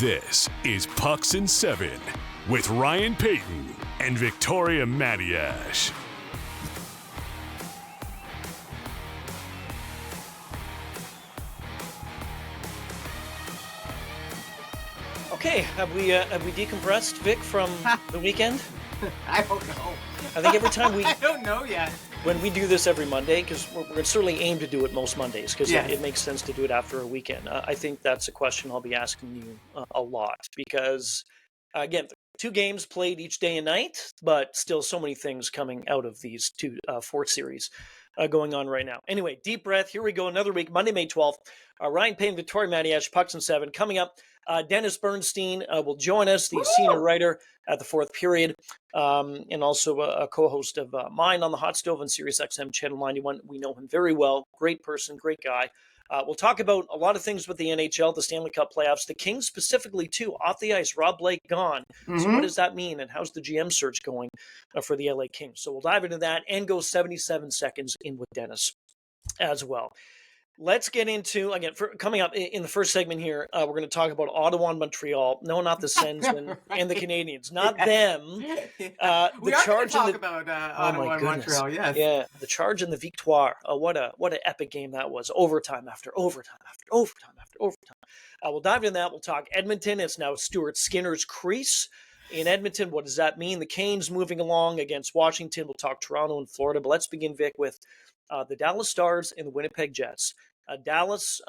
This is Pucks in 7 with Ryan Paton and Victoria Matiash. Okay, have we decompressed, Vic, from the weekend? I don't know. I think every time I don't know yet. When we do this every Monday, because we're going to certainly aim to do it most Mondays, because it makes sense to do it after a weekend. I think that's a question I'll be asking you a lot, because, again, 2 games played each day and night, but still so many things coming out of these 2 4th series going on right now. Anyway, deep breath. Here we go. Another week, Monday, May 12th. Ryan Payne, Victoria Matiash, Pucks in 7. Coming up, Dennis Bernstein will join us, the senior writer at the 4th period, and also a co-host of mine on the Hot Stove on Sirius XM Channel 91. We know him very well. Great person, great guy. We'll talk about a lot of things with the NHL, the Stanley Cup playoffs, the Kings specifically, too. Off the ice, Rob Blake gone. So what does that mean, and how's the GM search going for the LA Kings? So we'll dive into that and go 77 seconds in with Dennis as well. Let's get into, again, coming up in the first segment here, we're going to talk about Ottawa and Montreal. No, not the Sens and the Canadians. Not them. We are going to talk about Ottawa and Montreal, yes. Yeah, the Charge and the Victoire. What an epic game that was. Overtime after overtime after overtime after overtime. We'll dive into that. We'll talk Edmonton. It's now Stuart Skinner's crease in Edmonton. What does that mean? The Canes moving along against Washington. We'll talk Toronto and Florida. But let's begin, Vic, with the Dallas Stars and the Winnipeg Jets. Dallas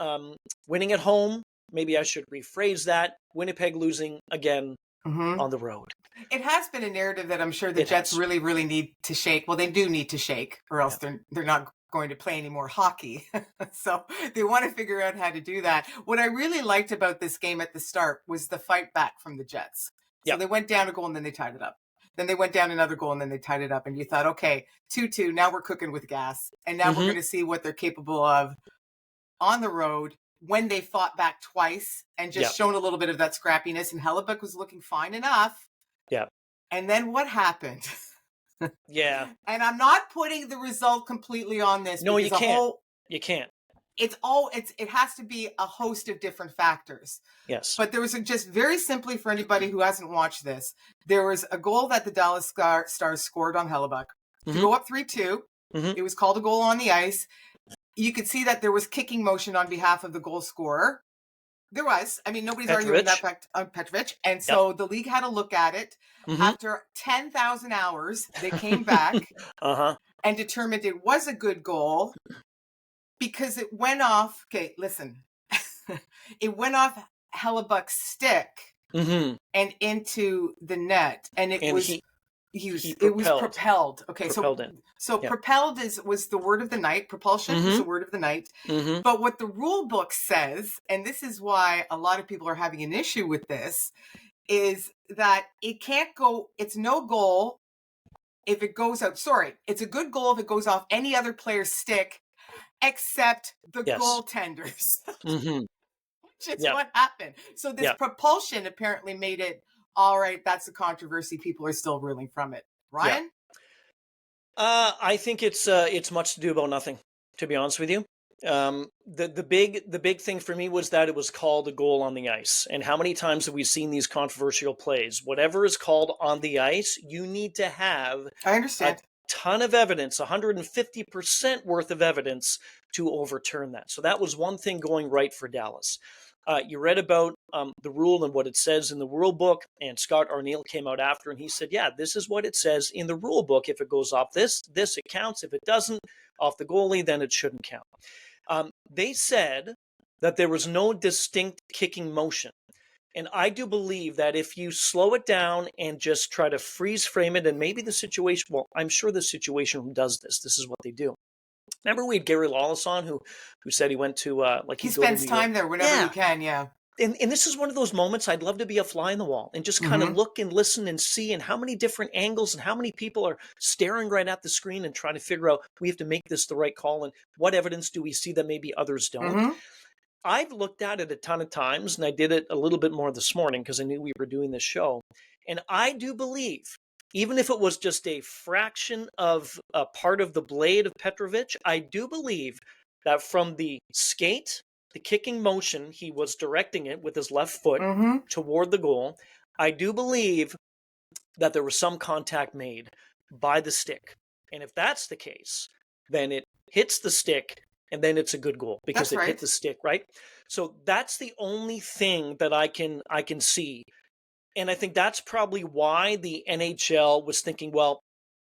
winning at home. Maybe I should rephrase that. Winnipeg losing again on the road. It has been a narrative that I'm sure the Jets really, really need to shake. Well, they do need to shake, or else they're not going to play any more hockey. So they want to figure out how to do that. What I really liked about this game at the start was the fight back from the Jets. So they went down a goal and then they tied it up. Then they went down another goal and then they tied it up. And you thought, okay, 2-2, now we're cooking with gas. And now we're going to see what they're capable of on the road when they fought back twice and just shown a little bit of that scrappiness. And Hellebuck was looking fine enough. Yeah. And then what happened? Yeah. And I'm not putting the result completely on this. No, you can't. You can't. It has to be a host of different factors. Yes. But there was just very simply, for anybody who hasn't watched this, there was a goal that the Dallas Stars scored on Hellebuck to go up 3-2. It was called a goal on the ice. You could see that there was kicking motion on behalf of the goal scorer. There was. I mean, nobody's arguing that fact on Petrovic. And so the league had a look at it. After 10,000 hours, they came back and determined it was a good goal because it went off. Okay, listen. It went off Hellebuck's stick and into the net. And it was propelled. Okay, propelled was the word of the night. Propulsion is the word of the night. But what the rule book says, and this is why a lot of people are having an issue with this, is that it can't go. It's no goal if it goes out. Sorry, it's a good goal if it goes off any other player's stick except the goaltenders. Which is what happened. So this propulsion apparently made it. All right, that's a controversy. People are still reeling from it. Ryan? I think it's much to do about nothing, to be honest with you. The big thing for me was that it was called a goal on the ice. And how many times have we seen these controversial plays? Whatever is called on the ice, you need to have a ton of evidence, 150% worth of evidence to overturn that. So that was one thing going right for Dallas. You read about the rule and what it says in the rule book, and Scott Arniel came out after and he said, yeah, this is what it says in the rule book. If it goes off this it counts. If it doesn't, off the goalie, then it shouldn't count. They said that there was no distinct kicking motion. And I do believe that if you slow it down and just try to freeze frame it, and maybe the situation, well, I'm sure the situation room does this. This is what they do. Remember we had Gary Lawless on who said he went to he spends time there whenever he can, And this is one of those moments I'd love to be a fly in the wall and just kind of look and listen and see, and how many different angles and how many people are staring right at the screen and trying to figure out, we have to make this the right call, and what evidence do we see that maybe others don't. I've looked at it a ton of times, and I did it a little bit more this morning because I knew we were doing this show. And I do believe, even if it was just a fraction of a part of the blade of Petrovic, I do believe that from the skate the kicking motion, he was directing it with his left foot Mm-hmm. toward the goal. I do believe that there was some contact made by the stick. And if that's the case, then it hits the stick and then it's a good goal because That's it right. hit the stick, right? So that's the only thing that I can see. And I think that's probably why the NHL was thinking, well,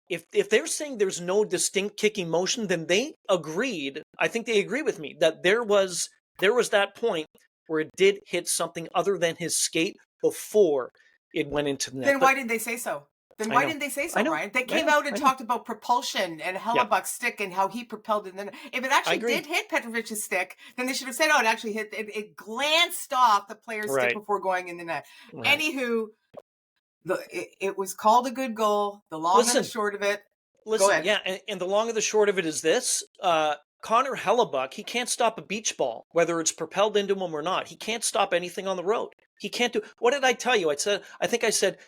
if they're saying there's no distinct kicking motion, then they agreed. I think they agree with me that there was that point where it did hit something other than his skate before it went into the net. Then why didn't they say so? Then why didn't they say so, Ryan? They came out and talked about propulsion and Hellebuck's stick and how he propelled it. And then if it actually did hit Petrovic's stick, then they should have said, oh, it actually hit, it glanced off the player's stick before going in the net. Right. Anywho, it was called a good goal. The long and the short of it. Go ahead. Yeah, and the long and the short of it is this. Connor Hellebuck, he can't stop a beach ball, whether it's propelled into him or not. He can't stop anything on the road. He can't do. What did I tell you?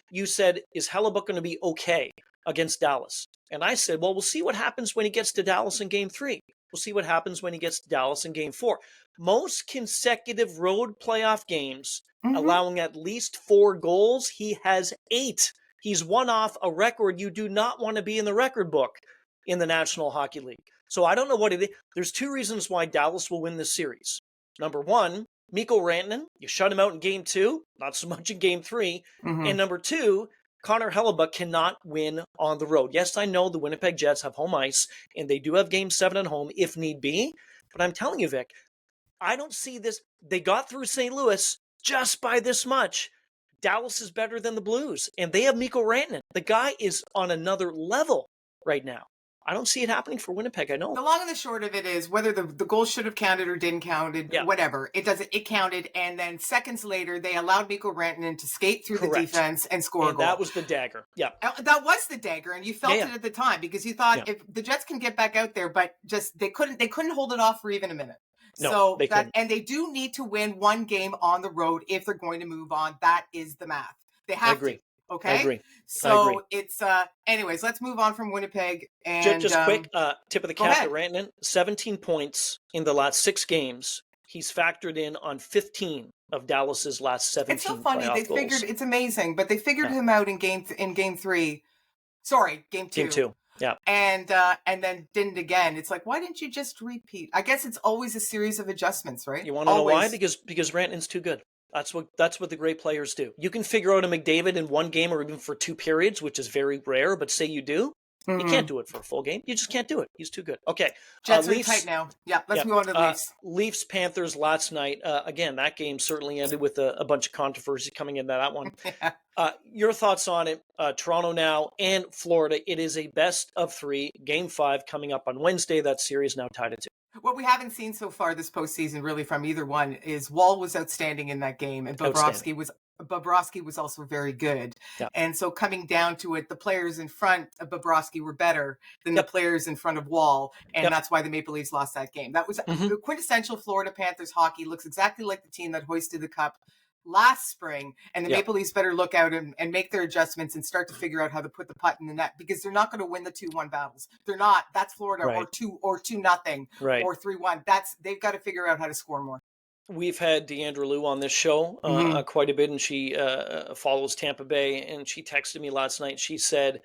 You said, is Hellebuck going to be okay against Dallas? And I said, well, we'll see what happens when he gets to Dallas in Game 3. We'll see what happens when he gets to Dallas in Game 4. Most consecutive road playoff games, allowing at least 4 goals, he has 8. He's one off a record. You do not want to be in the record book in the National Hockey League. So I don't know what it is. There's 2 reasons why Dallas will win this series. Number 1, Mikko Rantanen, you shut him out in Game 2, not so much in Game 3. And number 2, Connor Hellebuck cannot win on the road. Yes, I know the Winnipeg Jets have home ice, and they do have Game 7 at home if need be. But I'm telling you, Vic, I don't see this. They got through St. Louis just by this much. Dallas is better than the Blues, and they have Mikko Rantanen. The guy is on another level right now. I don't see it happening for Winnipeg. I know. The long and the short of it is whether the goal should have counted or didn't counted, whatever. It doesn't. It counted, and then seconds later, they allowed Mikko Rantanen to skate through the defense and score a goal. That was the dagger. Yeah, that was the dagger, and you felt it at the time because you thought if the Jets can get back out there, but just they couldn't hold it off for even a minute. No, so and they do need to win 1 game on the road if they're going to move on. That is the math. They have to. Okay. I agree. So it's anyways, let's move on from Winnipeg and just quick tip of the cap to Rantanen. 17 points in the last 6 games. He's factored in on 15 of Dallas's last 17. It's so funny. They goals. Figured it's amazing, but they figured him out in game 3. Sorry, game 2. Game 2. Yeah. And then didn't again. It's like, why didn't you just repeat? I guess it's always a series of adjustments, right? You want to know why? Because Rantanen's too good. That's what the great players do. You can figure out a McDavid in 1 game or even for 2 periods, which is very rare, but say you do, you can't do it for a full game. You just can't do it. He's too good. Okay. Jets are tight now. Yeah, let's move on to the Leafs. Leafs-Panthers last night. Again, that game certainly ended with a bunch of controversy coming into that one. Your thoughts on it? Toronto now and Florida. It is a best of 3. Game 5 coming up on Wednesday. That series now tied at 2. What we haven't seen so far this postseason, really, from either one, is Wall was outstanding in that game, and Bobrovsky was also very good. Yeah. And so coming down to it, the players in front of Bobrovsky were better than the players in front of Wall, and that's why the Maple Leafs lost that game. That was the quintessential Florida Panthers hockey. Looks exactly like the team that hoisted the cup last spring, and the Maple Leafs better look out and make their adjustments and start to figure out how to put the puck in the net, because they're not going to win the 2-1 battles. They're not. That's Florida or 2-0 or 3-1. They've got to figure out how to score more. We've had Deandra Lou on this show quite a bit, and she follows Tampa Bay, and she texted me last night. She said,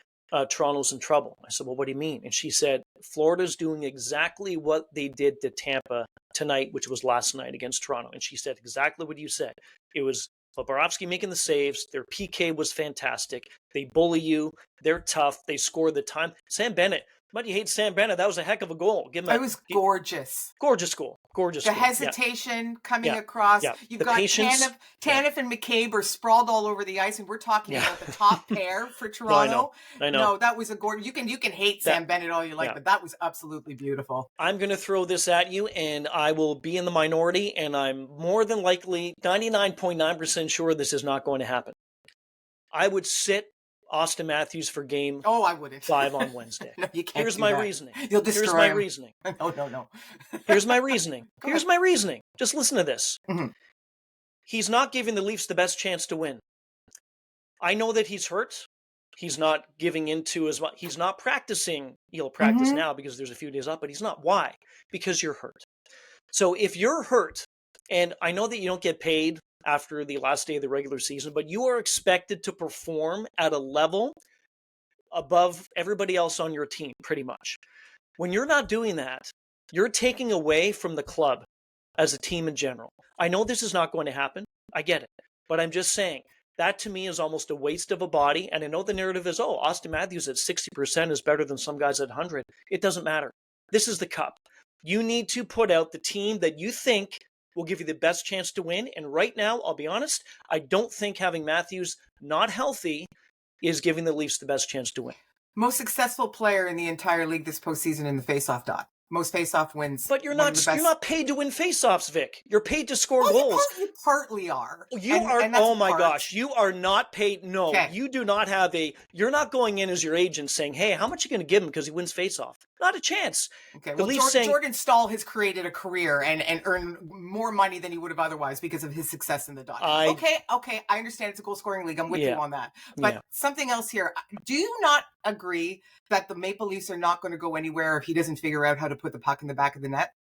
Toronto's in trouble. I said, well, what do you mean? And she said, Florida's doing exactly what they did to Tampa tonight, which was last night against Toronto. And she said exactly what you said. It was Bobrovsky making the saves. Their PK was fantastic. They bully you. They're tough. They score the time. Sam Bennett. But you hate Sam Bennett. That was a heck of a goal. It was gorgeous. Gorgeous goal. Gorgeous goal. The hesitation coming across. Yeah. You've got Tanev and McCabe are sprawled all over the ice, and we're talking about the top pair for Toronto. I know. No, that was a gorgeous. You can hate Sam Bennett all you like, but that was absolutely beautiful. I'm going to throw this at you, and I will be in the minority, and I'm more than likely 99.9% sure this is not going to happen. I would sit Auston Matthews for game I wouldn't. 5 on Wednesday. No, you can't. Here's my reasoning. You'll destroy Here's my him. reasoning. No. Here's my reasoning. Here's my reasoning. Just listen to this. Mm-hmm. He's not giving the Leafs the best chance to win. I know that he's hurt. He's not giving into as much. He's not practicing. He'll practice now because there's a few days off, but he's not. Why? Because you're hurt. So if you're hurt And I know that you don't get paid after the last day of the regular season, but you are expected to perform at a level above everybody else on your team, pretty much. When you're not doing that, you're taking away from the club as a team in general. I know this is not going to happen. I get it. But I'm just saying, that to me is almost a waste of a body. And I know the narrative is, oh, Auston Matthews at 60% is better than some guys at 100. It doesn't matter. This is the cup. You need to put out the team that you think will give you the best chance to win. And right now, I'll be honest, I don't think having Matthews not healthy is giving the Leafs the best chance to win. Most successful player in the entire league this postseason in the faceoff dot. Most faceoff wins. But you're not paid to win faceoffs, Vic. You're paid to score goals. You partly are. Oh my gosh, you are not paid. No, you do not have you're not going in as your agent saying, hey, how much are you going to give him because he wins faceoff? Not a chance. Okay, well, Jordan Staal has created a career and earned more money than he would have otherwise because of his success in the dot. Okay, I understand it's a goal-scoring league. I'm with you on that. But something else here. Do you not agree that the Maple Leafs are not going to go anywhere if he doesn't figure out how to put the puck in the back of the net?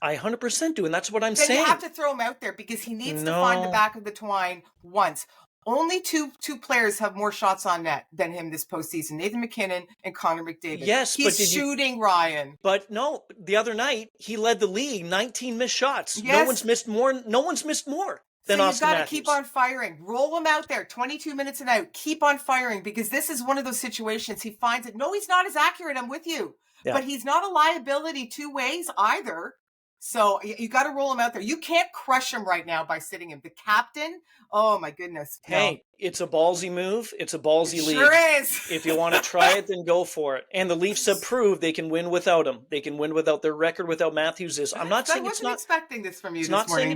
I 100% do, and that's what I'm saying. Then you have to throw him out there because he needs to find the back of the twine once. Only two players have more shots on net than him this postseason: Nathan MacKinnon and Connor McDavid. Yes, he's shooting, Ryan. But no, the other night he led the league, 19 missed shots. Yes. No one's missed more than Auston Matthews. So you've got to keep on firing. Roll him out there, 22 minutes and out. Keep on firing because this is one of those situations he finds it. No, he's not as accurate. I'm with you. Yeah. But he's not a liability two ways either. So you got to roll him out there. You can't crush him right now by sitting him. The captain, oh my goodness. Hey, it's a ballsy move. It's a ballsy league. Sure is. If you want to try it, then go for it. And the Leafs have proved they can win without him. They can win without their record without Matthews. I'm not saying it's not. I wasn't expecting this from you this morning.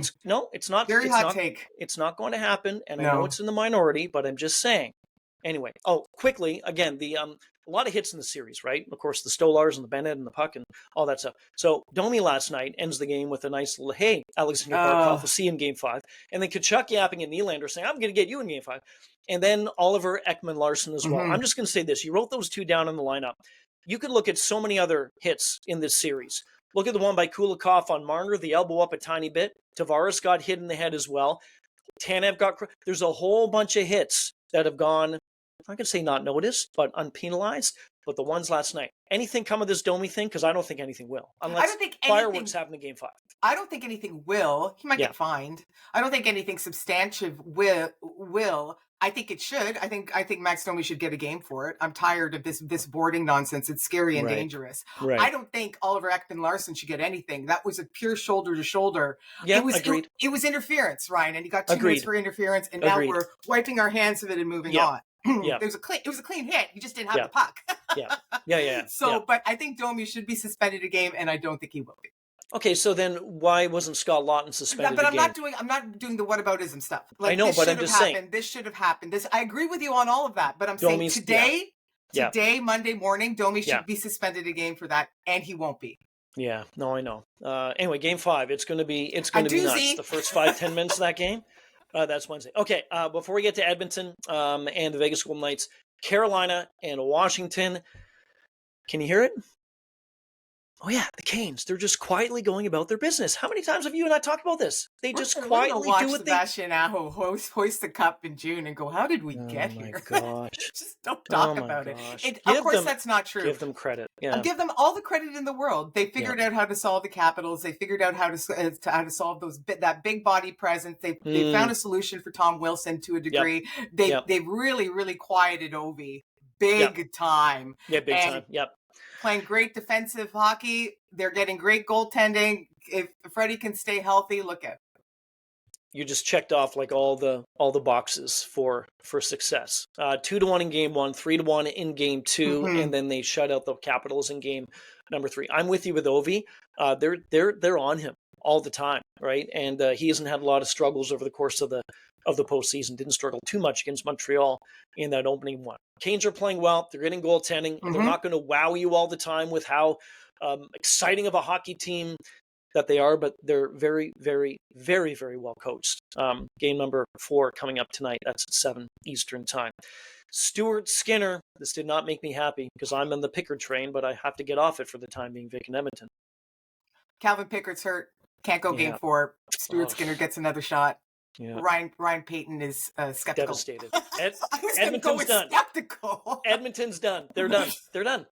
It's not. Very hot take. It's not going to happen. And I know it's in the minority, but I'm just saying. Anyway, quickly, again, a lot of hits in the series, right? Of course, the Stolars and the Bennett and the puck and all that stuff. So Domi last night ends the game with a nice little, hey, Alexander Barkov, we'll see you in Game 5. And then Tkachuk yapping at Nylander saying, I'm going to get you in Game 5. And then Oliver Ekman-Larsson as well. I'm just going to say this. You wrote those two down in the lineup. You could look at so many other hits in this series. Look at the one by Kulikov on Marner, the elbow up a tiny bit. Tavares got hit in the head as well. Tanev got... There's a whole bunch of hits that have gone... I'm not going to say not noticed, but unpenalized. But the ones last night. Anything come of this Domi thing? Because I don't think anything will. Unless fireworks happen in Game 5. I don't think anything will. He might get fined. I don't think anything substantive will. I think it should. I think Max Domi should get a game for it. I'm tired of this boarding nonsense. It's scary and dangerous. Right. I don't think Oliver Ekman-Larsson should get anything. That was a pure shoulder to shoulder. Yeah, agreed. It was interference, Ryan, and he got 2 minutes for interference, and now we're wiping our hands of it and moving on. Yeah. It was a clean hit. You just didn't have the puck. But I think Domi should be suspended a game, and I don't think he will be. Okay, so then why wasn't Scott Laughton suspended? But I'm not doing the whataboutism stuff. I know, but I'm just saying this should have happened. I agree with you on all of that, but I'm saying today, Monday morning, Domi should be suspended a game for that, and he won't be. Yeah, no, I know. Anyway, Game 5, it's going to be nuts. The first 5-10 minutes of that game. That's Wednesday. Okay, before we get to Edmonton and the Vegas Golden Knights, Carolina and Washington. Can you hear it? Oh, yeah, the Canes. They're just quietly going about their business. How many times have you and I talked about this? They just quietly do what Sebastian Aho hoist the cup in June and go, how did we get here? Oh, my gosh. Just don't talk about it. Of course, that's not true. Give them credit. Yeah. Give them all the credit in the world. They figured out how to solve the Capitals. They figured out how to solve that big body presence. They found a solution for Tom Wilson to a degree. They really, really quieted Ovi big time. Yeah, big time. Yep. Playing great defensive hockey. They're getting great goaltending. If Freddie can stay healthy, look at it. You just checked off like all the boxes for success. 2-1 in Game 1, 3-1 in Game 2, and then they shut out the Capitals in Game number 3. I'm with you with Ovi. They're on him all the time, right? And he hasn't had a lot of struggles over the course of the postseason. Didn't struggle too much against Montreal in that opening one. Canes are playing well. They're getting goaltending. They're not going to wow you all the time with how exciting of a hockey team that they are, but they're very, very, very, very well coached. Game number 4 coming up tonight. That's at 7 Eastern time. Stuart Skinner. This did not make me happy because I'm on the Pickard train, but I have to get off it for the time being, Vic and Edmonton. Calvin Pickard's hurt. Can't go game 4. Stuart Skinner gets another shot. Yeah. Ryan Paton is skeptical. Devastated. Edmonton's done. Skeptical. Edmonton's done. They're done. They're done.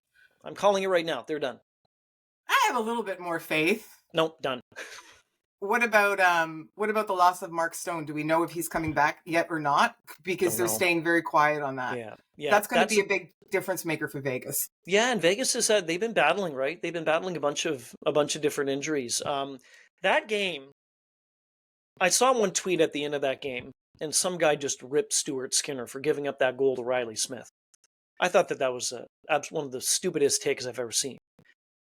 I'm calling it right now. They're done. I have a little bit more faith. Nope, done. What about the loss of Mark Stone? Do we know if he's coming back yet or not? Because they're staying very quiet on that. Yeah. That's going to be a big difference maker for Vegas. Yeah, and Vegas has said they've been battling, right? They've been battling a bunch of different injuries. That game, I saw one tweet at the end of that game, and some guy just ripped Stuart Skinner for giving up that goal to Riley Smith. I thought that was one of the stupidest takes I've ever seen.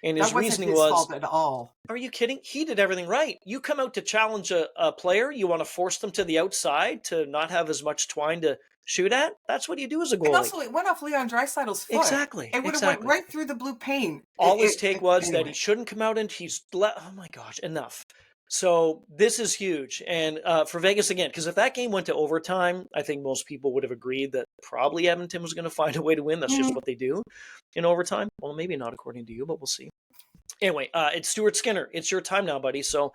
And his reasoning was, that wasn't his fault at all. Are you kidding? He did everything right. You come out to challenge a player, you want to force them to the outside to not have as much twine to shoot at? That's what you do as a goalie. And also, it went off Leon Draisaitl's foot. Exactly. It would have went right through the blue paint. All his take was that he shouldn't come out and oh my gosh, enough. So this is huge. And for Vegas, again, because if that game went to overtime, I think most people would have agreed that probably Edmonton was going to find a way to win. That's just what they do in overtime. Well, maybe not according to you, but we'll see. Anyway, it's Stuart Skinner. It's your time now, buddy. So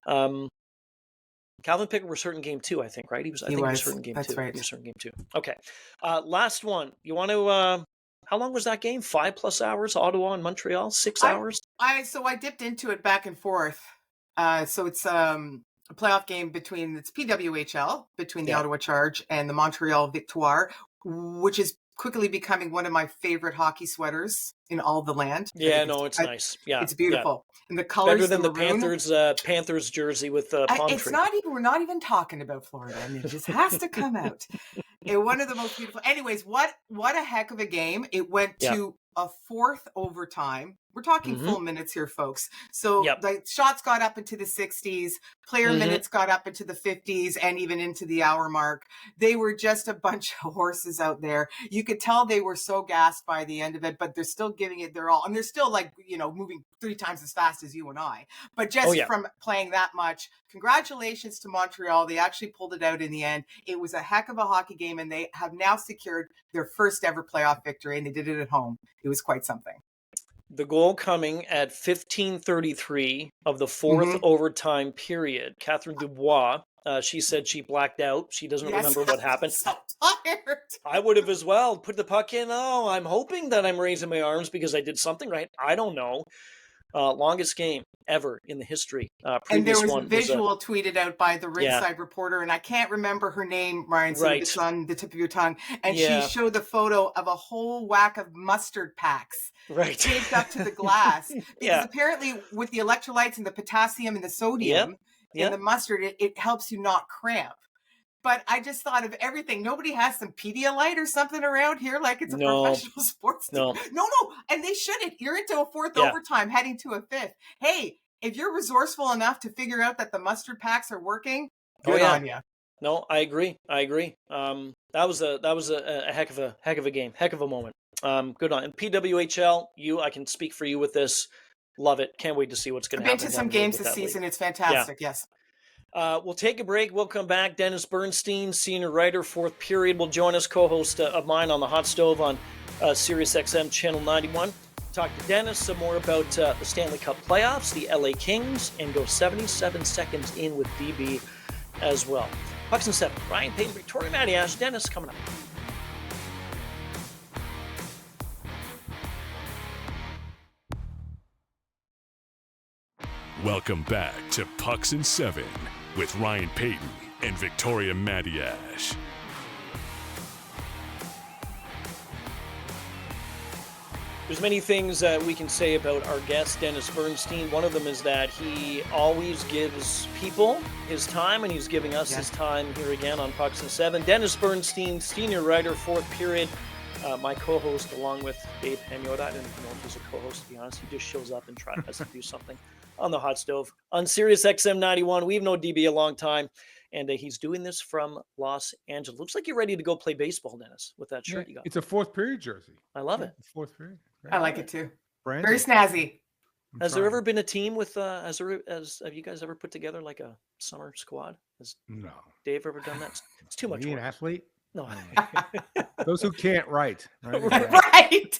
Calvin Pickard was hurt in game 2, I think, right? He was hurt in game 2. That's right. He was hurt in game 2. Okay. Last one. You want to, how long was that game? 5+ hours? Ottawa and Montreal? 6 hours? I dipped into it back and forth. So it's a playoff game it's PWHL, between the Ottawa Charge and the Montreal Victoire, which is quickly becoming one of my favorite hocky sweaters in all the land. Yeah, it's nice. Yeah, it's beautiful. Yeah. And the colors better than the Panthers jersey with palm tree. We're not even talking about Florida. I mean, it just has to come out. One of the most beautiful. Anyways, what a heck of a game! It went to a 4th overtime. We're talking full minutes here, folks. So the shots got up into the 60s, player minutes got up into the 50s, and even into the hour mark. They were just a bunch of horses out there. You could tell they were so gassed by the end of it, but they're still giving it their all. And they're still moving 3 times as fast as you and I. But just from playing that much, congratulations to Montreal. They actually pulled it out in the end. It was a heck of a hockey game, and they have now secured their first ever playoff victory, and they did it at home. It was quite something. The goal coming at 15:33 of the 4th overtime period. Catherine Dubois, she said she blacked out. She doesn't remember what happened. So tired. I would have as well. Put the puck in. Oh, I'm hoping that I'm raising my arms because I did something right. I don't know. Longest game ever in the history. And there was a visual tweeted out by the Ringside reporter, and I can't remember her name, Ryan, so it's on the tip of your tongue. And she showed the photo of a whole whack of mustard packs taped up to the glass. Because apparently with the electrolytes and the potassium and the sodium in the mustard, it helps you not cramp. But I just thought of everything. Nobody has some Pedialyte or something around here like it's a professional sports team. No. And they shouldn't. You're into a 4th overtime, heading to a 5th. Hey, if you're resourceful enough to figure out that the mustard packs are working, good on you. No, I agree. That was a heck of a game, heck of a moment. Good on. And PWHL, I can speak for you with this. Love it. Can't wait to see what's going to happen. I've been to some games this season. League. It's fantastic. Yes. We'll take a break. We'll come back. Dennis Bernstein, senior writer, 4th period, will join us, co-host of mine on the Hot Stove on Sirius XM Channel 91. Talk to Dennis some more about the Stanley Cup playoffs, the LA Kings, and go 77 seconds in with DB as well. Pucks and 7. Ryan Paton, Victoria Matiash, Dennis coming up. Welcome back to Pucks and 7 with Ryan Paton and Victoria Matiash. There's many things that we can say about our guest, Dennis Bernstein. One of them is that he always gives people his time, and he's giving us his time here again on Pucks and 7. Dennis Bernstein, senior writer, 4th period, my co-host, along with Dave Pagnotta. I don't even know if he's a co-host, to be honest. He just shows up and tries to do something on the Hot Stove. On Sirius XM 91, we've known DB a long time, and he's doing this from Los Angeles. Looks like you're ready to go play baseball, Dennis, with that shirt you got. It's a 4th period jersey. I love it. 4th period. I like it too. Brandon. Very snazzy. Has there ever been a team with have you guys ever put together like a summer squad? Has Dave ever done that? It's too much work. An athlete? No. Those who can't write. Right.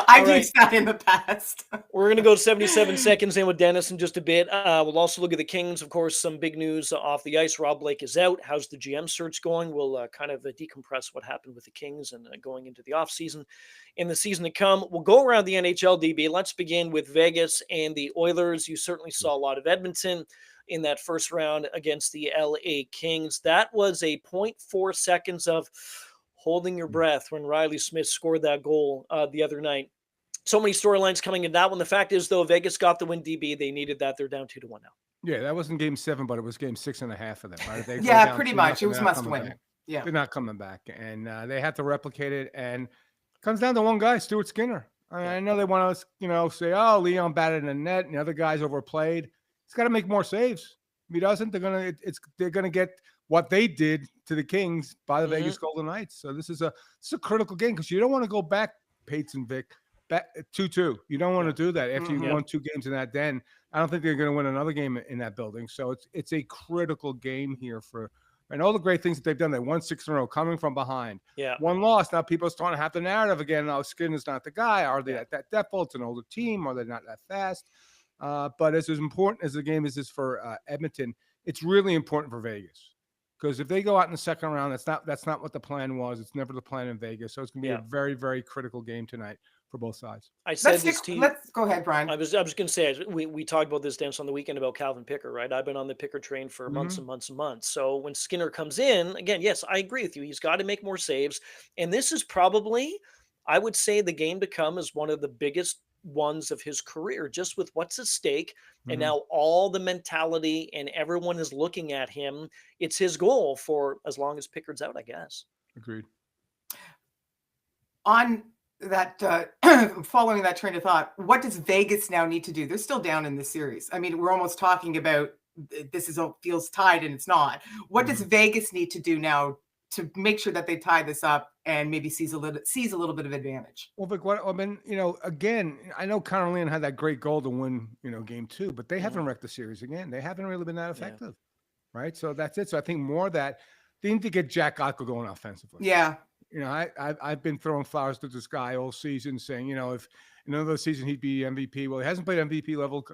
I've used that in the past. We're going to go 77 seconds in with Dennis in just a bit. We'll also look at the Kings. Of course, some big news off the ice. Rob Blake is out. How's the GM search going? We'll kind of decompress what happened with the Kings and going into the offseason. In the season to come, we'll go around the NHL, DB. Let's begin with Vegas and the Oilers. You certainly saw a lot of Edmonton in that first round against the LA Kings. That was a 0.4 seconds of holding your breath when Riley Smith scored that goal the other night. So many storylines coming in that one. The fact is, though, Vegas got the win, DB. They needed that. They're down 2-1 now. Yeah, that wasn't game 7, but it was game 6.5 for them. Right? Yeah, pretty much. It was must win. Yeah, they're not coming back, and they had to replicate it. And it comes down to one guy, Stuart Skinner. I know they want to, say, "Oh, Leon batted in the net, and the other guys overplayed." He's got to make more saves. If he doesn't, they're gonna get what they did to the Kings by the Vegas Golden Knights. So this is a critical game because you don't want to go back, Pates and Vic. 2-2. You don't want to do that after you won 2 games in that den. I don't think they're going to win another game in that building. So it's a critical game here and all the great things that they've done. They won 6 in a row, coming from behind. Yeah. 1 loss. Now people are starting to have the narrative again. Oh, Skinner's not the guy. Are they at that depth? It's an older team. Are they not that fast? But as important as the game is for Edmonton, it's really important for Vegas. Because if they go out in the second round, that's not what the plan was. It's never the plan in Vegas. So it's going to be a very, very critical game tonight for both sides. I said let's go ahead, Brian. I was going to say, we talked about this, Dennis, on the weekend about Calvin Picker, right? I've been on the Picker train for months and months and months. So when Skinner comes in, again, yes, I agree with you. He's got to make more saves. And this is probably, I would say, the game to come is one of the biggest ones of his career, just with what's at stake. And now all the mentality and everyone is looking at him. It's his goal for as long as Pickard's out, I guess. Agreed. On that, following that train of thought, what does Vegas now need to do? They're still down in the series. I mean, we're almost talking about feels tied and it's not. What does Vegas need to do now to make sure that they tie this up and maybe seize a little bit of advantage? Well, Vic, again, I know Connor Leon had that great goal to win, game 2, but they haven't wrecked the series again. They haven't really been that effective, right? So that's it. So I think more that they need to get Jack Eichel going offensively. Yeah. I've been throwing flowers to this guy all season saying, if in another season he'd be MVP. Well, he hasn't played MVP level.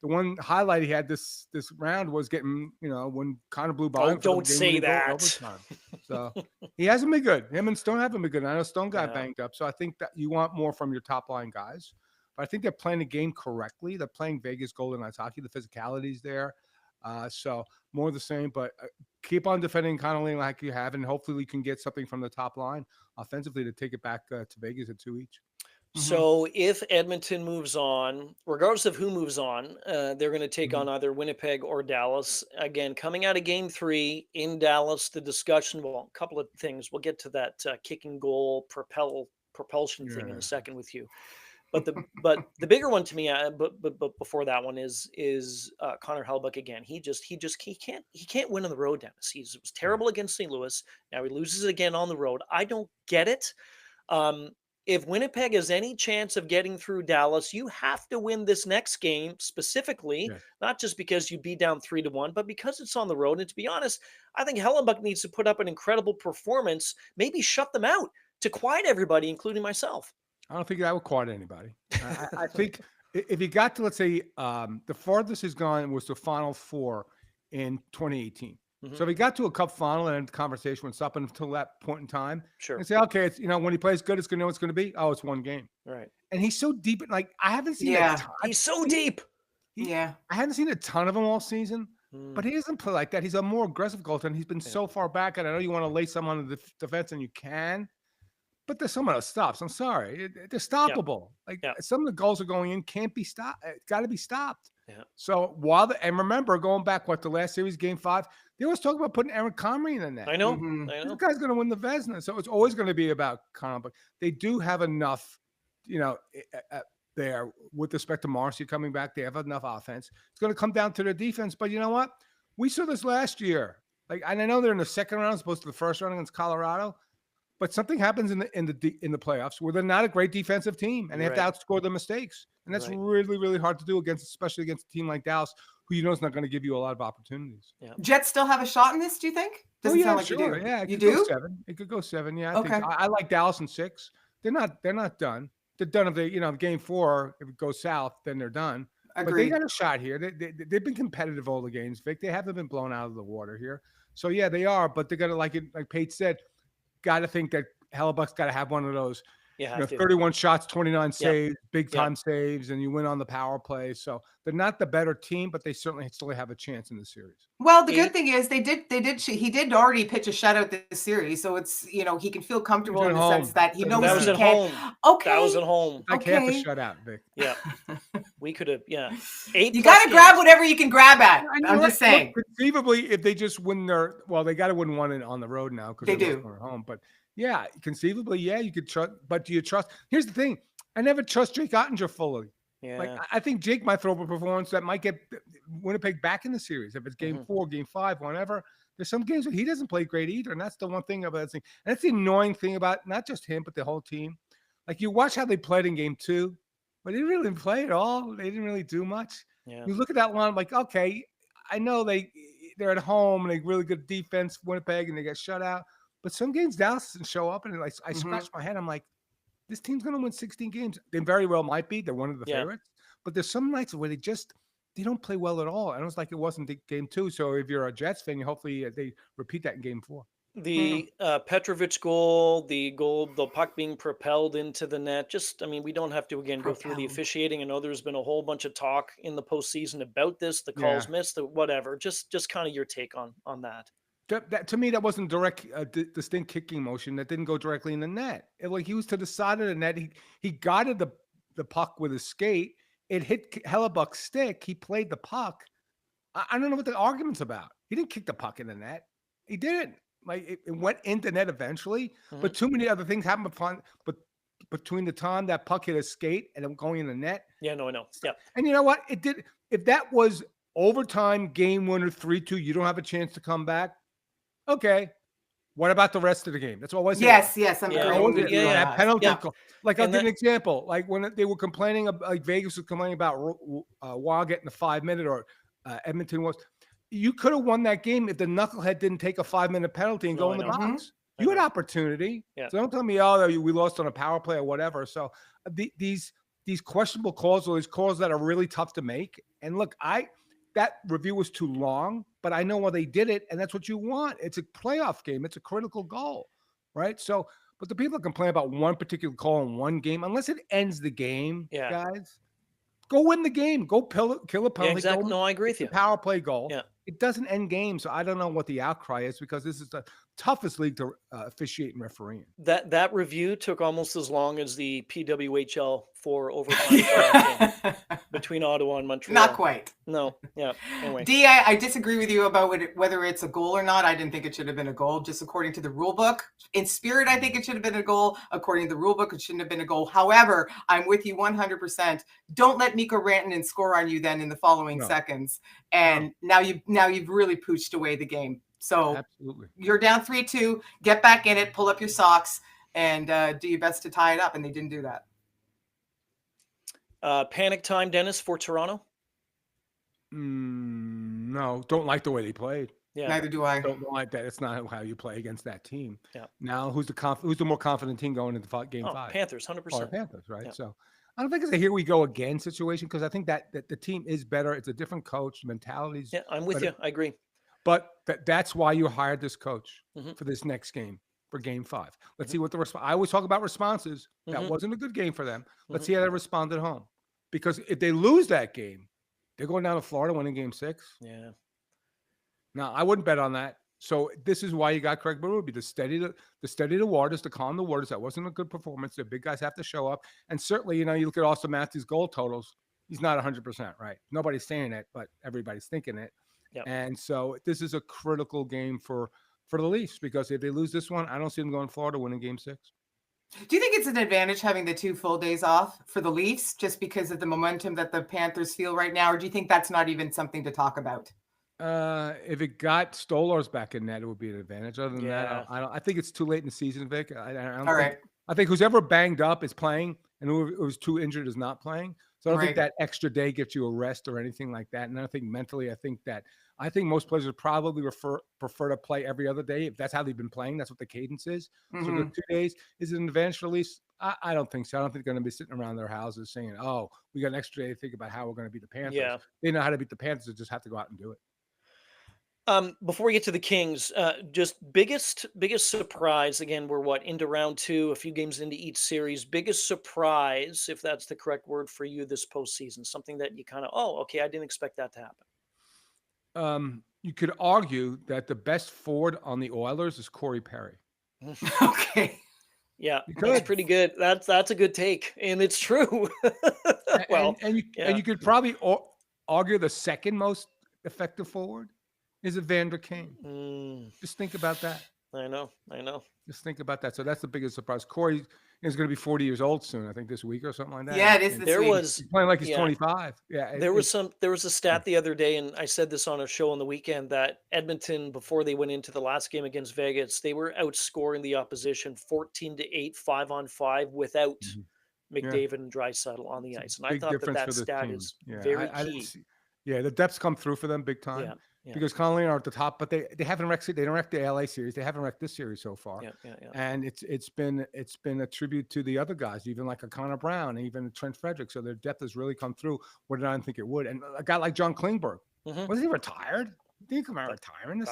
The one highlight he had this round was getting, when Connor blew by. Oh, don't say that. So he hasn't been good. Him and Stone haven't been good. I know Stone got banged up. So I think that you want more from your top line guys. But I think they're playing the game correctly. They're playing Vegas Golden Knights hockey. The physicality's there. So more of the same, but keep on defending Connolly like you have, and hopefully we can get something from the top line offensively to take it back to Vegas at 2 each. So if Edmonton moves on, regardless of who moves on, they're going to take on either Winnipeg or Dallas. Again, coming out of Game 3 in Dallas, the discussion, a couple of things. We'll get to that kicking goal propulsion thing in a second with you. But the bigger one to me, but before that one is Connor Hellebuyck again. He can't win on the road, Dennis. He was terrible against St. Louis. Now he loses again on the road. I don't get it. If Winnipeg has any chance of getting through Dallas, you have to win this next game specifically, not just because you'd be down 3-1, but because it's on the road. And to be honest, I think Hellebuyck needs to put up an incredible performance, maybe shut them out to quiet everybody, including myself. I don't think that would quiet anybody. I think if he got to, let's say, the farthest he's gone was the Final Four in 2018. So if he got to a cup final and the conversation would stop until that point in time, and say, okay, it's when he plays good, it's going to know it's going to be. Oh, it's one game, right? And he's so deep. I haven't seen. He's so deep. I haven't seen a ton of him all season, but he doesn't play like that. He's a more aggressive goaltender. He's been so far back, and I know you want to lay someone on the defense, and you can. But there's someone that stops. I'm sorry. They're stoppable. Some of the goals are going in, can't be stopped. It's got to be stopped. Yeah. So and remember, going back, the last series, Game 5, they always talk about putting Aaron Comrie in the net. I know. This guy's going to win the Vezina. So it's always going to be about Connor. But they do have enough, there with respect to Marcy coming back. They have enough offense. It's going to come down to their defense. But you know what? We saw this last year. And I know they're in the second round as opposed to the first round against Colorado. But something happens in the playoffs where they're not a great defensive team, and they have to outscore their mistakes, and that's really, really hard to do especially against a team like Dallas, who is not going to give you a lot of opportunities. Yeah. Jets still have a shot in this, do you think? Doesn't sound like sure. You do. Yeah, you do? Go 7. It could go 7. Yeah, I think I like Dallas in 6. They're not done. They're done if they, game 4, if it goes south, then they're done. Agreed. But they got a shot here. They've been competitive all the games, Vic. They haven't been blown out of the water here. So yeah, they are. But they're gonna, like Pate said, got to think that Hellebuck's got to have one of those. 31 shots, 29 saves, big time saves, and you win on the power play. So they're not the better team, but they certainly still have a chance in the series. Well, the good thing is he did already pitch a shutout this series, so it's he can feel comfortable in the sense that he knows that was he at can. home. Okay, that was at home. Like half a shutout, Vic. Yeah, we could have. Yeah, 8. You got to grab whatever you can grab at. I'm just saying. Look, conceivably, if they just win they got to win one on the road now because they do at home, but. Yeah, conceivably, you could trust. But do you trust? Here's the thing: I never trust Jake Ottinger fully. Yeah. Like I think Jake might throw up a performance that might get Winnipeg back in the series. If it's game 4, game 5, whenever. There's some games where he doesn't play great either, and that's the one thing about that thing. And that's the annoying thing about not just him, but the whole team. Like you watch how they played in game 2, but they didn't really play at all. They didn't really do much. Yeah. You look at that line, like, okay, I know they're at home and they really good defense, Winnipeg, and they get shut out. But some games Dallas doesn't show up, and I scratch my head. I'm like, this team's going to win 16 games. They very well might be. They're one of the favorites. But there's some nights where they don't play well at all. And it was like it wasn't game 2. So if you're a Jets fan, hopefully they repeat that in game 4. The Petrovic goal, the puck being propelled into the net. We don't have to again go through the officiating. I know there's been a whole bunch of talk in the postseason about this. The calls missed, the whatever. Just kind of your take on that. That to me, that wasn't direct, distinct kicking motion. That didn't go directly in the net. He was to the side of the net. He guided the puck with his skate. It hit Hellebuck's stick. He played the puck. I don't know what the argument's about. He didn't kick the puck in the net. He didn't. It went into net eventually. But too many other things happened between the time that puck hit his skate and then going in the net. Yeah, no, I know. Yeah. And you know what? It did. If that was overtime, game winner, 3-2, you don't have a chance to come back. Okay, what about the rest of the game? That's what I was saying. Yes, I'm agreeing with you. That penalty call. Like I'll give an example. Like when they were complaining, like Vegas was complaining about Wah getting the 5-minute, or Edmonton was. You could have won that game if the knucklehead didn't take a 5-minute penalty and go in the box. You had opportunity. Yeah. So don't tell me, we lost on a power play or whatever. So these questionable calls, or these calls that are really tough to make. And look, that review was too long, but I know why they did it, and that's what you want. It's a playoff game. It's a critical goal, right? So, but the people that complain about one particular call in one game, unless it ends the game, guys, go win the game. Go kill a penalty. Yeah, exactly. No, I agree with you. Power play goal. Yeah. It doesn't end games, so I don't know what the outcry is, because this is the toughest league to officiate and referee. That review took almost as long as the PWHL 4 overtime game between Ottawa and Montreal. Not quite. No. Yeah. Anyway. D, I disagree with you about whether it's a goal or not. I didn't think it should have been a goal, just according to the rule book. In spirit, I think it should have been a goal. According to the rule book, it shouldn't have been a goal. However, I'm with you 100%. Don't let Mikko Rantanen score on you then in the following seconds. And now you've really pooched away the game. So absolutely, you're down 3-2. Get back in it. Pull up your socks and do your best to tie it up. And they didn't do that. Panic time, Dennis, for Toronto? No, don't like the way they played. Yeah, neither do I. Don't like that. It's not how you play against that team. Yeah. Now, who's the more confident team going into game 5? Panthers, 100%. Panthers, right? Yeah. So I don't think it's a here we go again situation, because I think that the team is better. It's a different coach, mentalities. Yeah, I'm with you. I agree. But that's why you hired this coach for this next game, for game 5. Let's see what the response. I always talk about responses. That wasn't a good game for them. Let's see how they respond at home. Because if they lose that game, they're going down to Florida winning game 6. Yeah. Now, I wouldn't bet on that. So this is why you got Craig Berube to steady the waters, to calm the waters. That wasn't a good performance. The big guys have to show up. And certainly, you look at Auston Matthews' goal totals. He's not 100%, right? Nobody's saying it, but everybody's thinking it. Yep. And so this is a critical game for the Leafs, because if they lose this one, I don't see them going to Florida winning game 6. Do you think it's an advantage having the 2 full days off for the Leafs, just because of the momentum that the Panthers feel right now? Or do you think that's not even something to talk about? If it got Stolarz back in net, it would be an advantage. Other than that, I think it's too late in the season, Vic. I think who's ever banged up is playing, and who was too injured is not playing. So I don't think that extra day gets you a rest or anything like that. And I think mentally, I think most players would probably prefer to play every other day. If that's how they've been playing, that's what the cadence is. So the 2 days is an advantage for Leafs. I don't think so. I don't think they're going to be sitting around their houses saying, "Oh, we got an extra day to think about how we're going to beat the Panthers." Yeah. They know how to beat the Panthers. They just have to go out and do it. Before we get to the Kings, just biggest surprise. Again, we're into round 2, a few games into each series. Biggest surprise, if that's the correct word for you, this postseason. Something that you kind of, okay, I didn't expect that to happen. You could argue that the best forward on the Oilers is Corey Perry. Okay. Yeah, that's pretty good. That's a good take, and it's true. Well, and you could probably argue the second most effective forward is Evander Kane. Just think about that. I know. Just think about that. So that's the biggest surprise. Corey is going to be 40 years old soon, I think this week or something like that. Yeah, it is this week. He's playing like he's 25. Yeah. There was a stat the other day, and I said this on a show on the weekend, that Edmonton, before they went into the last game against Vegas, they were outscoring the opposition 14-8, 5-on-5 without McDavid and Draisaitl on the ice. And I thought that stat is very key. The depth's come through for them big time. Yeah. Because Connolly are at the top, but they haven't wrecked. They don't wreck the LA series. They haven't wrecked this series so far. And it's been a tribute to the other guys, even like a Connor Brown, even Trent Frederick. So their depth has really come through. What did I think it would? And a guy like John Klingberg, was he retired? He didn't come out retiring.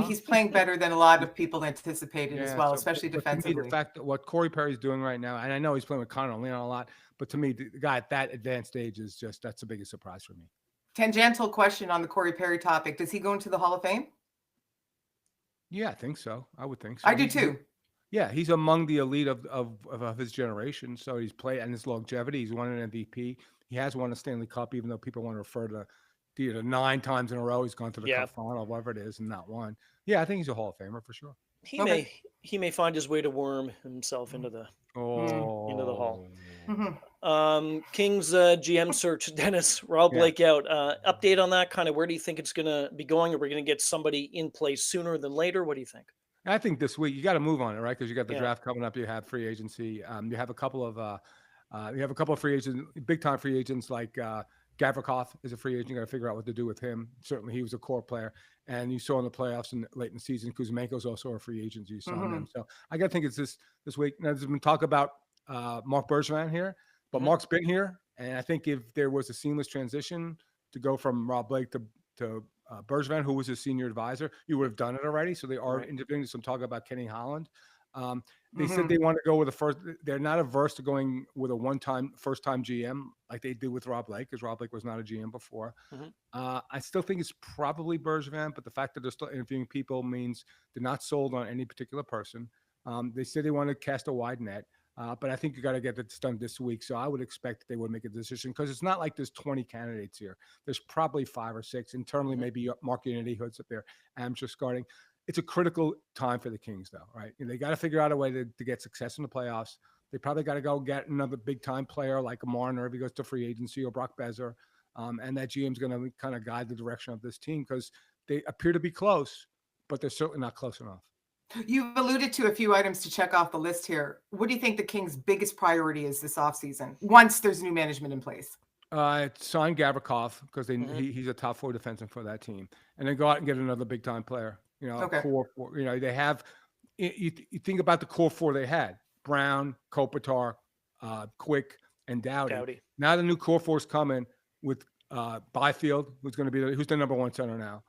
He's playing better than a lot of people anticipated as well, especially defensively. To me, the fact that what Corey Perry's doing right now, and I know he's playing with Connor Leon a lot, but to me, the guy at that advanced age is that's the biggest surprise for me. Tangential question on the Corey Perry topic. Does he go into the Hall of Fame? Yeah, I think so. I would think so. I do too. Yeah, he's among the elite of his generation. So he's played, and his longevity. He's won an MVP. He has won a Stanley Cup, even though people want to refer to 9 times in a row he's gone to the Cup final, whatever it is, and not one. Yeah, I think he's a Hall of Famer for sure. He may find his way to worm himself into the Hall. Kings GM search, Dennis, Rob Blake out. Update on that, kind of where do you think it's going to be going? Are we going to get somebody in place sooner than later? What do you think? I think this week you got to move on it, right? Because you got the draft coming up. You have free agency. You have a couple of free agents, big time free agents like Gavrikov is a free agent. You got to figure out what to do with him. Certainly, he was a core player, and you saw in the playoffs and late in the season, Kuzmenko's also a free agent. You saw him. So I got to think it's this week. Now, there's been talk about Marc Bergevin here, but Mark's been here, and I think if there was a seamless transition to go from Rob Blake to Bergevin, who was his senior advisor, you would have done it already. So they are interviewing some talk about Kenny Holland. They said they want to go with a first. They're not averse to going with a first-time GM like they did with Rob Blake, because Rob Blake was not a GM before. I still think it's probably Bergevin, but the fact that they're still interviewing people means they're not sold on any particular person. They said they want to cast a wide net, but I think you got to get this done this week. So I would expect they would make a decision, because it's not like there's 20 candidates here. There's probably 5 or 6 internally. Maybe Mark Unity Hood's up there, amateur scouting. It's a critical time for the Kings, though, right? They got to figure out a way to get success in the playoffs. They probably got to go get another big-time player like a Marner if he goes to free agency, or Brock Besser, and that GM's going to kind of guide the direction of this team, because they appear to be close, but they're certainly not close enough. You've alluded to a few items to check off the list here. What do you think the Kings' biggest priority is this offseason once there's new management in place? Sign Gavrikov, because he's a top 4 defenseman for that team, and then go out and get another big-time player. Core 4. They have. You think about the core 4 they had: Brown, Kopitar, Quick, and Doughty. Now the new core 4 is coming with Byfield, who's the number 1 center now.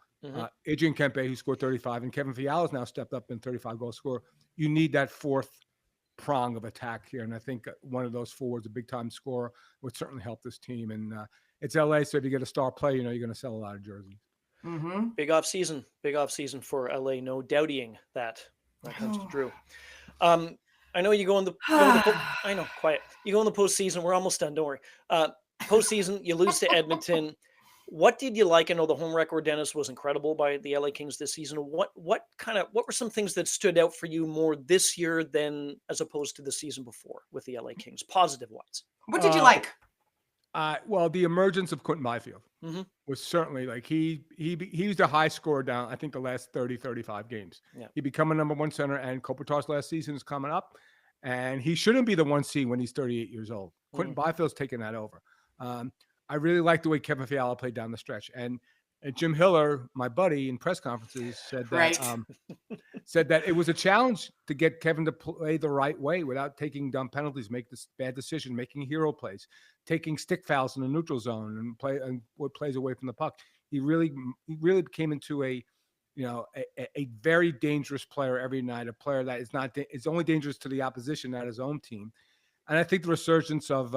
Adrian Kempe, who scored 35, and Kevin Fiala's now stepped up and 35 goal scorer. You need that 4th prong of attack here, and I think one of those forwards, a big-time scorer, would certainly help this team. And it's LA, so if you get a star play, you're going to sell a lot of jerseys. Big off season for LA. No doubting that. When it comes to Drew. I know you go in the. I know, quiet. You go in the postseason. We're almost done. Don't worry. Postseason, you lose to Edmonton. What did you like? I know the home record, Dennis, was incredible by the LA Kings this season. What were some things that stood out for you more this year than as opposed to the season before with the LA Kings, positive wise? What did you like? Well, the emergence of Quentin Byfield was certainly like he was the high scorer down, I think, the last 30, 35 games. He become a number 1 center, and Kopitar's last season is coming up, and he shouldn't be the 1C when he's 38 years old. Quentin Byfield's taking that over. I really like the way Kevin Fiala played down the stretch, and Jim Hiller, my buddy, in press conferences said said that it was a challenge to get Kevin to play the right way without taking dumb penalties, make this bad decision, making hero plays, taking stick fouls in the neutral zone, and what plays away from the puck. He really became into a very dangerous player every night, a player that is only dangerous to the opposition, not his own team. And I think the resurgence of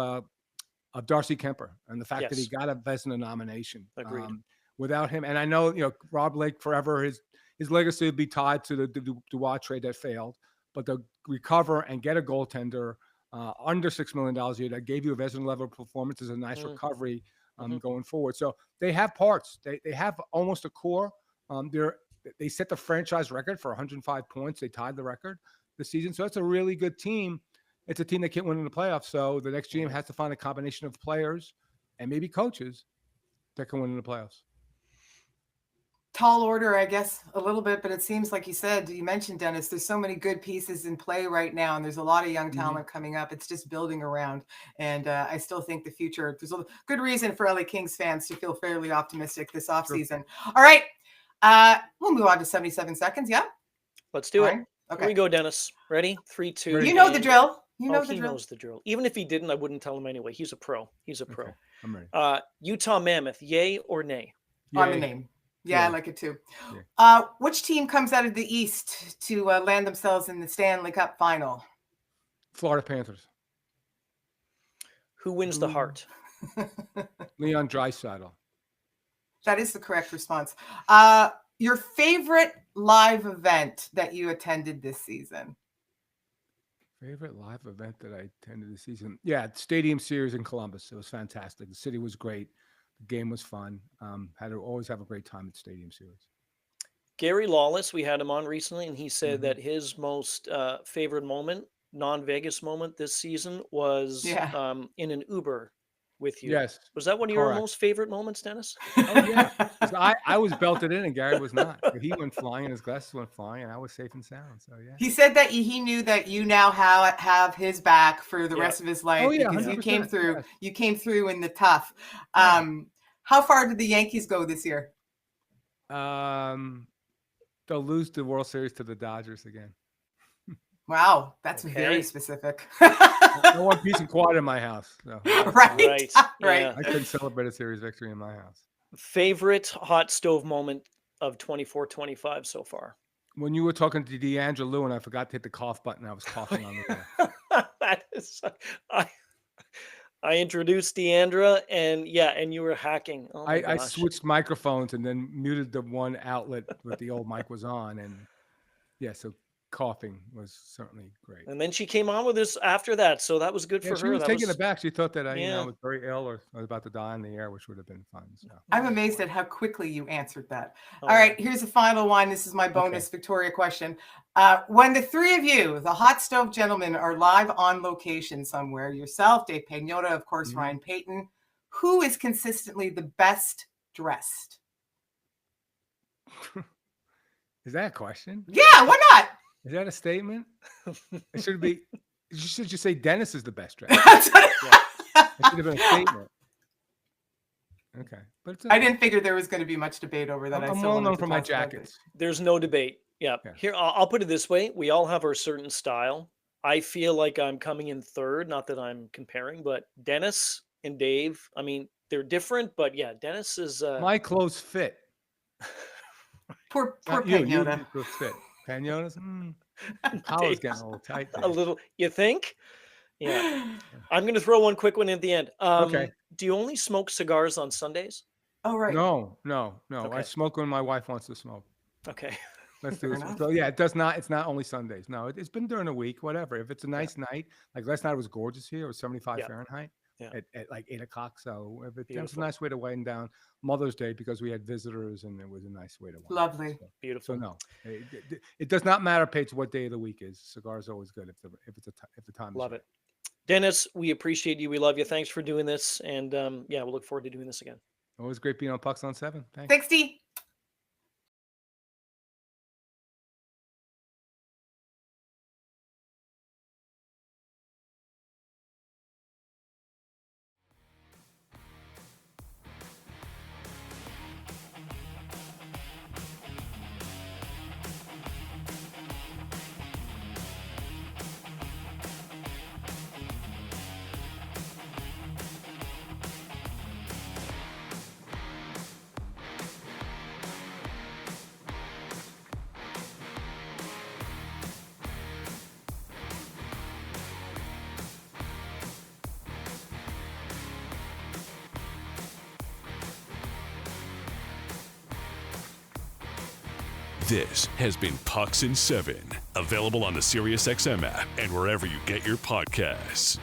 Darcy Kemper and the fact that he got a Vezina nomination. Agreed. Without him, and I know, Rob Blake forever, his legacy would be tied to the Dubois trade that failed, but to recover and get a goaltender under $6 million a year that gave you a Vezina level performance is a nice recovery going forward. So they have parts. They have almost a core. They set the franchise record for 105 points. They tied the record this season. So it's a really good team. It's a team that can't win in the playoffs. So the next GM has to find a combination of players and maybe coaches that can win in the playoffs. Tall order, I guess, a little bit, but it seems like you mentioned, Dennis, there's so many good pieces in play right now, and there's a lot of young talent coming up. It's just building around. And I still think the future, there's a good reason for LA Kings fans to feel fairly optimistic this offseason. All right. We'll move on to 77 seconds. Yeah. Let's do it. Okay. Here we go, Dennis. Ready? 3, 2. You know the drill. He knows the drill. Even if he didn't, I wouldn't tell him anyway. He's a pro. Okay. I'm ready. Utah Mammoth, yay or nay? On the name. Yeah, I like it too. Yeah. Which team comes out of the East to land themselves in the Stanley Cup final? Florida Panthers. Who wins the heart? Leon Draisaitl. That is the correct response. Your favorite live event that you attended this season? Favorite live event that I attended this season? Yeah, Stadium Series in Columbus. It was fantastic. The city was great. The game was fun. Had to always have a great time at Stadium Series. Gary Lawless, we had him on recently, and he said that his most favorite moment, non-Vegas moment this season was in an Uber with you. Yes. Was that one of your most favorite moments, Dennis? Oh, yeah. I was belted in and Gary was not. He went flying and his glasses went flying and I was safe and sound. So, yeah. He said that he knew that you now have his back for the rest of his life because you came through. Yes. You came through in the tough. How far did the Yankees go this year? They'll lose the World Series to the Dodgers again. Wow, that's very specific. I want peace and quiet in my house. So. Right. Yeah. I couldn't celebrate a series victory in my house. Favorite hot stove moment of 24-25 so far? When you were talking to D'Angelo and I forgot to hit the cough button, I was coughing on the air. That is, I introduced Deandra and you were hacking. Oh my I gosh. switched microphones and then muted the one outlet that the old mic was on. And so coughing was certainly great. And then she came on with us after that. So that was good for her. She was taking it back. She thought that I was very ill or I was about to die in the air, which would have been fun. So. I'm amazed at how quickly you answered that. All right, here's the final one. This is my bonus Victoria question. When the three of you, the hot stove gentlemen, are live on location somewhere, yourself, Dave Pagnotta, of course, Ryan Payton, who is consistently the best dressed? Is that a question? Yeah, why not? Is that a statement? It should be. You should just say Dennis is the best dressed. It should have been a statement. Okay, but I didn't figure there was going to be much debate over that. I'm well known for my jackets. There's no debate. Yeah. Here, I'll put it this way: we all have our certain style. I feel like I'm coming in third. Not that I'm comparing, but Dennis and Dave. I mean, they're different, but yeah, Dennis is. My clothes fit. Poor Pagnotta. You fit. Pagnotta's collar's getting a little tight there. A little, you think? Yeah. I'm going to throw one quick one at the end. Okay. Do you only smoke cigars on Sundays? Oh, right. No. Okay. I smoke when my wife wants to smoke. Okay. Let's do this. So yeah, it does not. It's not only Sundays. No, it's been during the week. Whatever. If it's a nice night, like last night, it was gorgeous here. It was 75 Fahrenheit. At like 8 o'clock. So it's a nice way to wind down Mother's Day because we had visitors and it was a nice way to wind Lovely. Down. So, Beautiful. So no, it does not matter, Paige, what day of the week is. Cigar is always good if the time. Love it. Dennis, we appreciate you. We love you. Thanks for doing this. And we'll look forward to doing this again. Always great being on Pucks on 7. Thanks, D. This has been Pucks in 7, available on the SiriusXM app and wherever you get your podcasts.